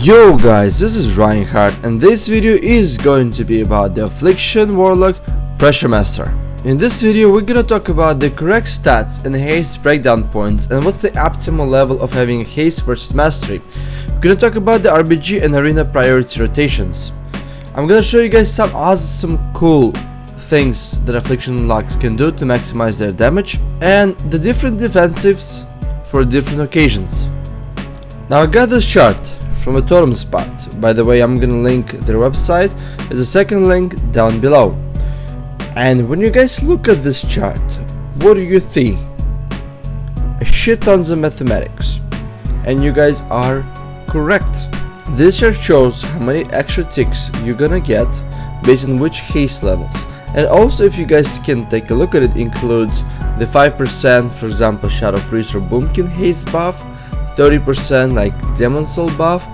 Yo guys, this is Reinhardt and this video is going to be about the Affliction Warlock Pressure Master. In this video we're gonna talk about the correct stats and haste breakdown points and what's the optimal level of having haste versus mastery. We're gonna talk about the RBG and arena priority rotations. I'm gonna show you guys some awesome cool things that Affliction Warlocks can do to maximize their damage and the different defensives for different occasions. Now I got this chart from a Totem Spot. By the way, I'm gonna link their website as a second link down below. And when you guys look at this chart, what do you see? A shit tons of mathematics. And you guys are correct. This chart shows how many extra ticks you're gonna get based on which haste levels. And also, if you guys can take a look at it, includes the 5%, for example, Shadow Priest or Boomkin haste buff, 30% like Demon Soul buff,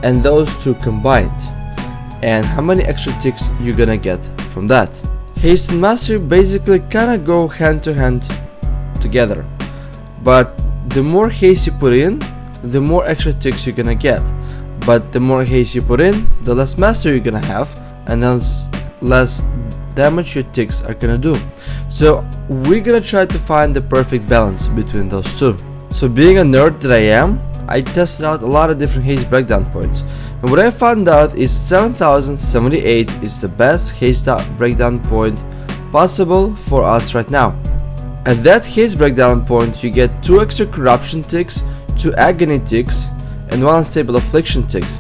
and those two combined, and how many extra ticks you're gonna get from that. Haste and mastery basically kinda go hand to hand together, but the more haste you put in, the more extra ticks you're gonna get, but the more haste you put in, the less mastery you're gonna have, and then less damage your ticks are gonna do. So we're gonna try to find the perfect balance between those two. So being a nerd that I am, I tested out a lot of different haste breakdown points, and what I found out is 7078 is the best haste breakdown point possible for us right now. At that haste breakdown point you get 2 extra corruption ticks, 2 agony ticks, and 1 unstable affliction ticks,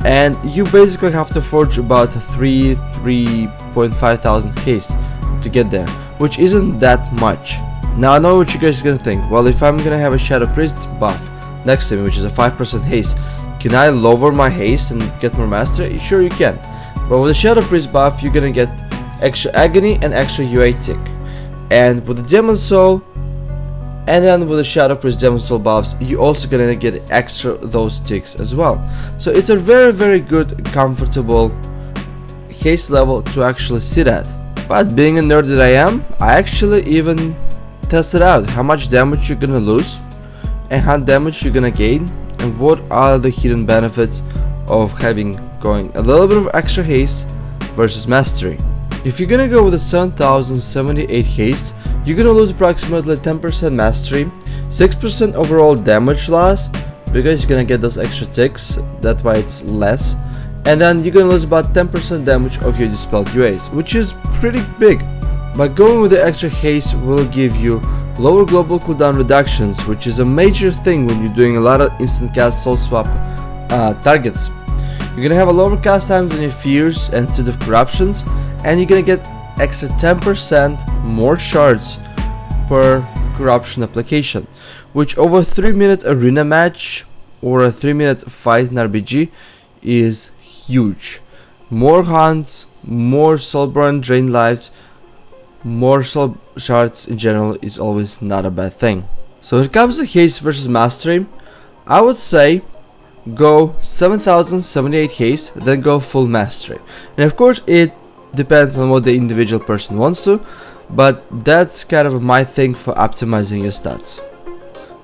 and you basically have to forge about 3.5 thousand haste to get there, which isn't that much. Now I know what you guys are gonna think. Well, if I'm gonna have a Shadow Priest buff next to me, which is a 5% haste, can I lower my haste and get more mastery? Sure you can, but with the Shadow Priest buff you're gonna get extra agony and extra UA tick, and with the Demon Soul and then with the Shadow Priest Demon Soul buffs you also gonna get extra those ticks as well. So it's a very good comfortable haste level to actually sit at. But being a nerd that I am, I actually even tested out how much damage you're gonna lose and how damage you're gonna gain, and what are the hidden benefits of having going a little bit of extra haste versus mastery. If you're gonna go with a 7078 haste, you're gonna lose approximately 10% mastery, 6% overall damage loss because you're gonna get those extra ticks, that's why it's less, and then you're gonna lose about 10% damage of your dispelled UAs, which is pretty big. But going with the extra haste will give you lower global cooldown reductions, which is a major thing when you're doing a lot of instant cast soul swap targets. You're gonna have a lower cast times on your fears and set of corruptions, and you're gonna get extra 10% more shards per corruption application, which over a 3-minute arena match or a 3-minute fight in RBG is huge. More hunts, more soulburn drain lives, more soul shards in general is always not a bad thing. So when it comes to haste versus mastery, I would say go 7078 haste, then go full mastery. And of course it depends on what the individual person wants to, but that's kind of my thing for optimizing your stats.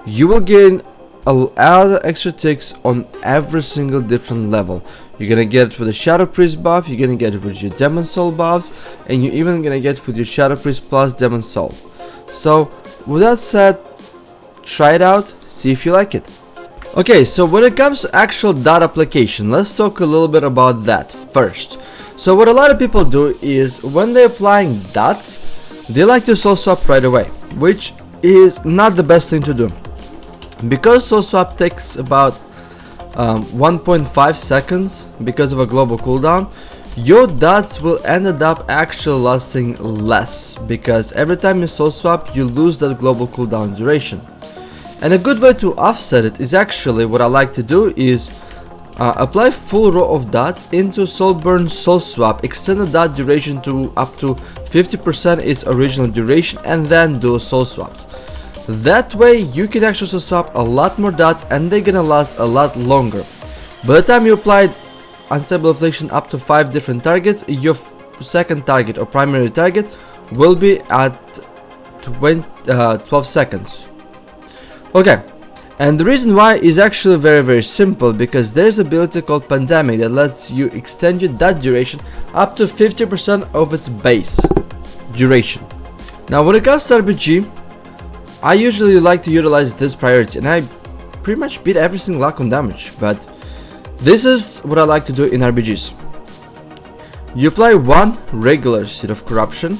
You will gain a lot of extra ticks on every single different level. You're gonna get it with the Shadow Priest buff, you're gonna get it with your Demon Soul buffs, and you're even gonna get it with your Shadow Priest plus Demon Soul. So with that said, try it out, see if you like it. Okay, so when it comes to actual dot application, let's talk a little bit about that first. So what a lot of people do is when they're applying dots, they like to soul swap right away, which is not the best thing to do. Because soul swap takes about 1.5 seconds because of a global cooldown, your dots will end up actually lasting less, because every time you soul swap you lose that global cooldown duration. And a good way to offset it is actually what I like to do is apply full row of dots into Soulburn Soul Swap, extend the dot duration to up to 50% its original duration, and then do soul swaps. That way you can actually soul swap a lot more dots and they're gonna last a lot longer. By the time you applied Unstable Affliction up to 5 different targets, your second target or primary target will be at 12 seconds. Okay, And the reason why is actually very simple, because there's an ability called Pandemic that lets you extend your dot duration up to 50% of its base duration. Now when it comes to RPG, I usually like to utilize this priority, and I pretty much beat every single lock on damage, but this is what I like to do in RPGs. You apply one regular Seed of Corruption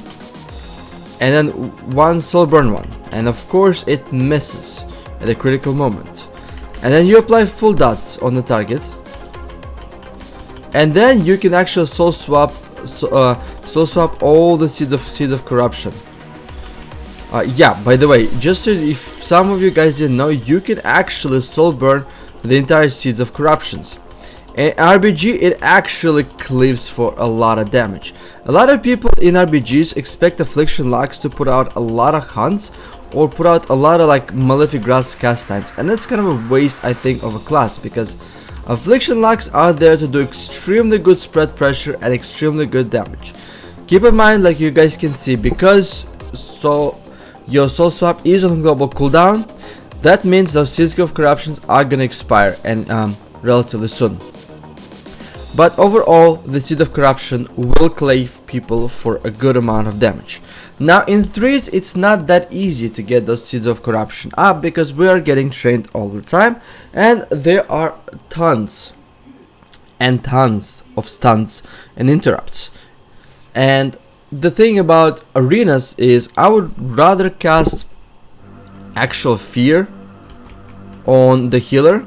and then one Soulburn one, and of course it misses at a critical moment, and then you apply full dots on the target, and then you can actually soul swap all the Seeds of Corruption. Yeah, by the way, just if some of you guys didn't know, you can actually soul burn the entire Seeds of Corruptions. In RPG, it actually cleaves for a lot of damage. A lot of people in RPGs expect Affliction Locks to put out a lot of hunts or put out a lot of like Malefic Grasp cast times, and that's kind of a waste, I think, of a class, because Affliction Locks are there to do extremely good spread pressure and extremely good damage. Keep in mind, like you guys can see, because your soul swap is on global cooldown, that means those Seeds of Corruptions are gonna expire, and relatively soon. But overall, the Seed of Corruption will clave people for a good amount of damage. Now in 3s, it's not that easy to get those Seeds of Corruption up, because we are getting trained all the time, and there are tons and tons of stunts and interrupts. And the thing about arenas is I would rather cast actual fear on the healer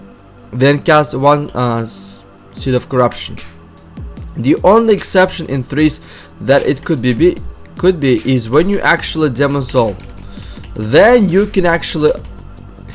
than cast one Seed of Corruption. The only exception in 3s that it could be is when you actually Demon Soul. Then you can actually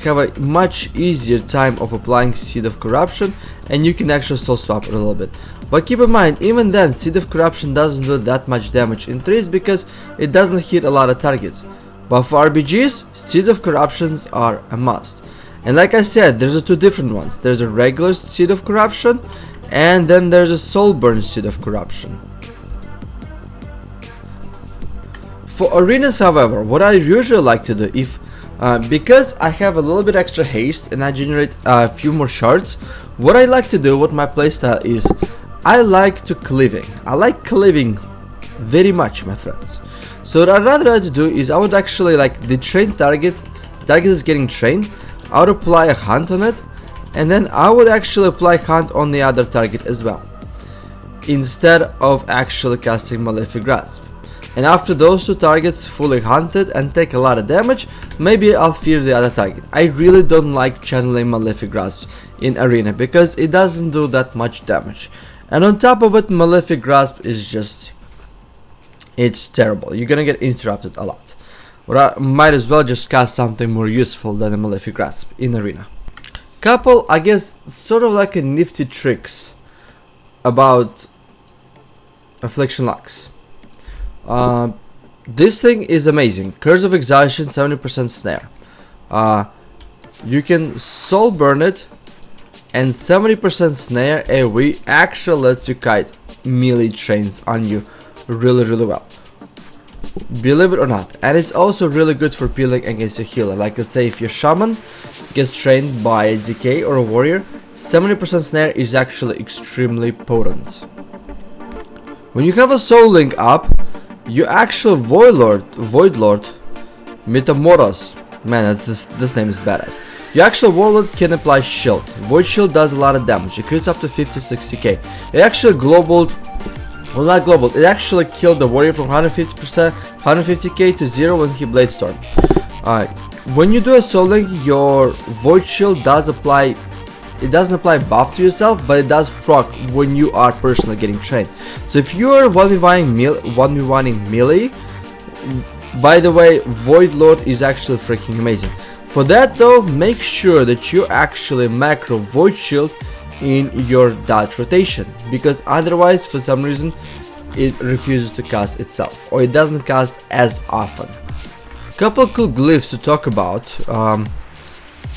have a much easier time of applying Seed of Corruption, and you can actually soul swap a little bit. But keep in mind, even then, Seed of Corruption doesn't do that much damage in 3s because it doesn't hit a lot of targets. But for RPGs, Seeds of Corruptions are a must. And like I said, there's two different ones. There's a regular Seed of Corruption, and then there's a Soulburn Seed of Corruption. For arenas, however, what I usually like to do, because I have a little bit extra haste and I generate a few more shards, what I like to do with my playstyle is I like to cleaving. I like cleaving very much, my friends. So what I'd rather like to do is I would actually, like, the trained target is getting trained, I would apply a hunt on it, and then I would actually apply hunt on the other target as well, instead of actually casting Malefic Grasp. And after those two targets fully hunted and take a lot of damage, maybe I'll fear the other target. I really don't like channeling Malefic Grasp in arena because it doesn't do that much damage. And on top of it, Malefic Grasp is just, it's terrible. You're gonna get interrupted a lot. Or I might as well just cast something more useful than a Malefic Grasp in arena. Couple, I guess, sort of like a nifty tricks about Affliction Locks. This thing is amazing. Curse of Exhaustion, 70% snare. You can soul burn it, and 70% snare AoE actually lets you kite melee trains on you really well. Believe it or not. And it's also really good for peeling against a healer. Like, let's say if your shaman gets trained by a DK or a warrior, 70% snare is actually extremely potent. When you have a soul link up, you actually Void Lord Metamoros. Man, this name is badass. You actually Warlord can apply shield. Void Shield does a lot of damage. It crits up to 50-60k. It actually global, well, not global, it actually killed the warrior from 150k to 0 when he Blade Storm. When you do a soul link, your Void Shield does apply, it doesn't apply buff to yourself, but it does proc when you are personally getting trained. So if you are 1v1ing melee, by the way, Void Lord is actually freaking amazing. For that though, make sure that you actually macro Void Shield in your dot rotation, because otherwise for some reason it refuses to cast itself, or it doesn't cast as often. Couple cool glyphs to talk about.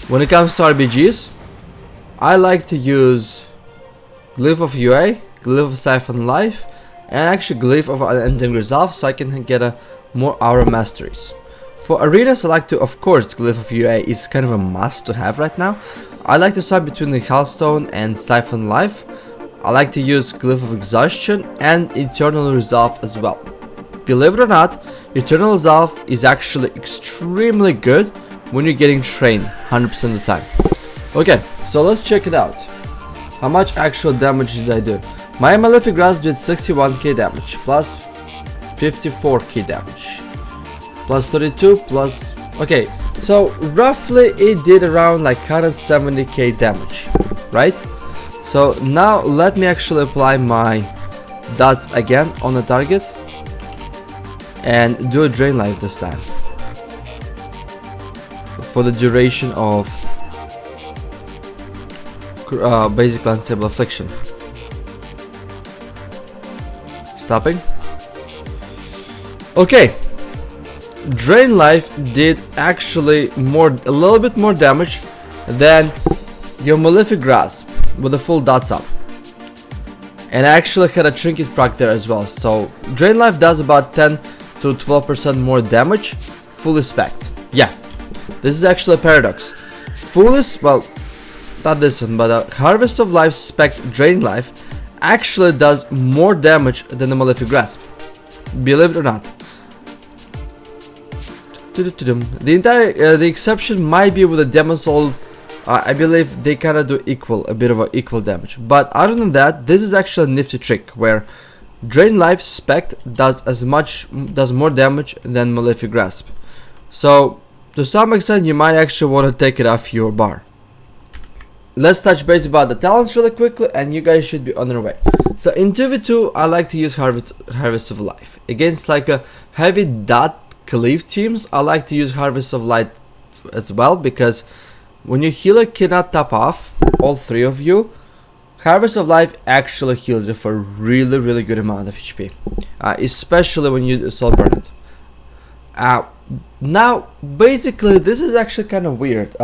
When it comes to RPGs, I like to use Glyph of UA, Glyph of Siphon and actually Glyph of Unending Resolve, so I can get a more aura masteries. For arenas, I like to, of course, Glyph of UA is kind of a must to have right now. I like to swap between the Hellstone and Siphon Life. I like to use Glyph of Exhaustion and Eternal Resolve as well. Believe it or not, Eternal Resolve is actually extremely good when you're getting trained 100% of the time. Okay, so let's check it out. How much actual damage did I do? My Malefic Grasp did 61k damage, plus 54k damage, plus 32, plus... Okay, so roughly it did around like 170k damage, right? So now let me actually apply my dots again on the target and do a Drain Life this time for the duration of basically unstable affliction. Stopping. Okay, Drain Life did actually a little bit more damage than your Malefic Grasp with the full dots up, and I actually had a trinket proc there as well. So Drain Life does about 10 to 12% more damage. Fully spec'd. Yeah, this is actually a paradox. Well, not this one, but Harvest of Life spec'd Drain Life actually does more damage than the Malefic Grasp. Believe it or not. The exception might be with the Demon Soul. I believe they kind of do a bit of equal damage. But other than that, this is actually a nifty trick where Drain Life spec'd does more damage than Malefic Grasp. So to some extent, you might actually want to take it off your bar. Let's touch base about the talents really quickly, and you guys should be on your way. So in 2v2, I like to use Harvest of Life against like a heavy dot cleave teams. I like to use Harvest of Light as well, because when your healer cannot top off all three of you, Harvest of Life actually heals you for a really good amount of HP, especially when you soul burn it. Now basically this is actually kind of weird.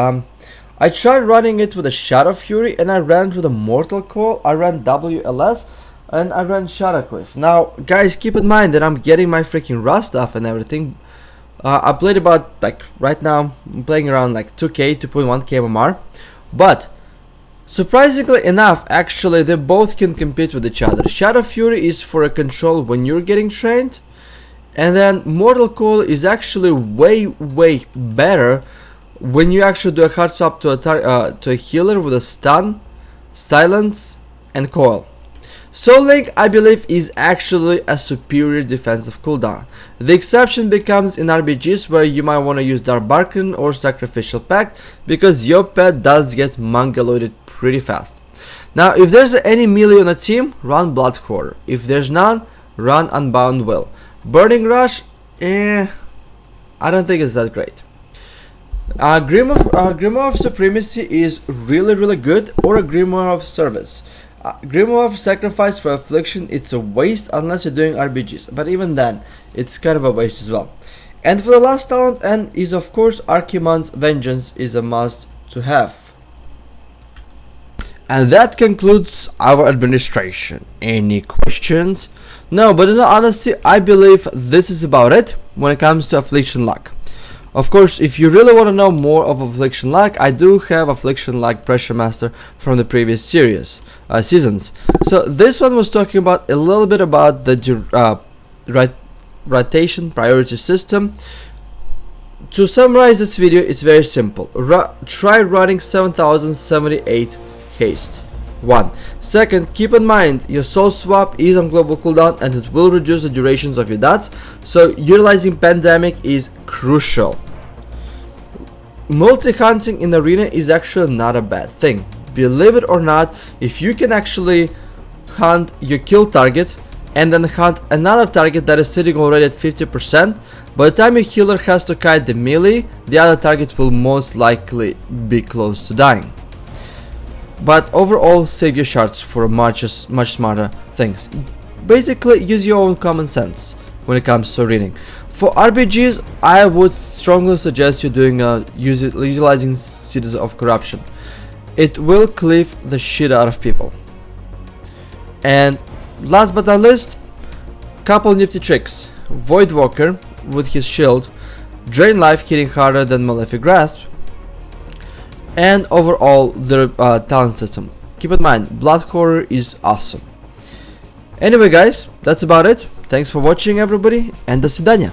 I tried running it with a Shadow Fury, and I ran it with a Mortal Coil, I ran WLS, and I ran Shadow Cliff. Now guys, keep in mind that I'm getting my freaking rust off and everything. I played about, like right now I'm playing around like 2k, 2.1k MMR, but surprisingly enough, actually they both can compete with each other. Shadow Fury is for a control when you're getting trained, and then Mortal Coil is actually way better when you actually do a hard swap to a healer with a stun, silence, and coil. Soul Link, I believe, is actually a superior defensive cooldown. The exception becomes in RBGs where you might want to use Dark Barkin or Sacrificial Pact, because your pet does get mongoloided pretty fast. Now if there's any melee on a team, run Blood Quarter. If there's none, run Unbound Will. Burning Rush, I don't think it's that great. Grimoire of Supremacy is really good, or a Grimoire of Service. Grimoire of Sacrifice for Affliction, it's a waste unless you're doing RBGs, but even then, it's kind of a waste as well. And for the last talent, and is of course Archimonde's Vengeance is a must to have. And that concludes our administration. Any questions? No, but in all honesty, I believe this is about it when it comes to Affliction Luck. Of course, if you really want to know more of Affliction Luck, I do have Affliction Luck Pressure Master from the previous seasons. So this one was talking about a little bit about the rotation priority system. To summarize this video, it's very simple. Try running 7078 haste. 1. Second, keep in mind your soul swap is on global cooldown and it will reduce the durations of your dots, so utilizing Pandemic is crucial. Multi-hunting in arena is actually not a bad thing. Believe it or not, if you can actually hunt your kill target and then hunt another target that is sitting already at 50%, by the time your healer has to kite the melee, the other target will most likely be close to dying. But overall, save your shards for much smarter things. Basically, use your own common sense when it comes to reading. For RBGs, I would strongly suggest you doing utilizing Seeds of Corruption. It will cleave the shit out of people. And last but not least, couple nifty tricks. Voidwalker with his shield Drain life hitting harder than Malefic Grasp, and overall their talent system. Keep in mind, Blood Horror is awesome. Anyway guys, that's about it. Thanks for watching everybody, and до свидания.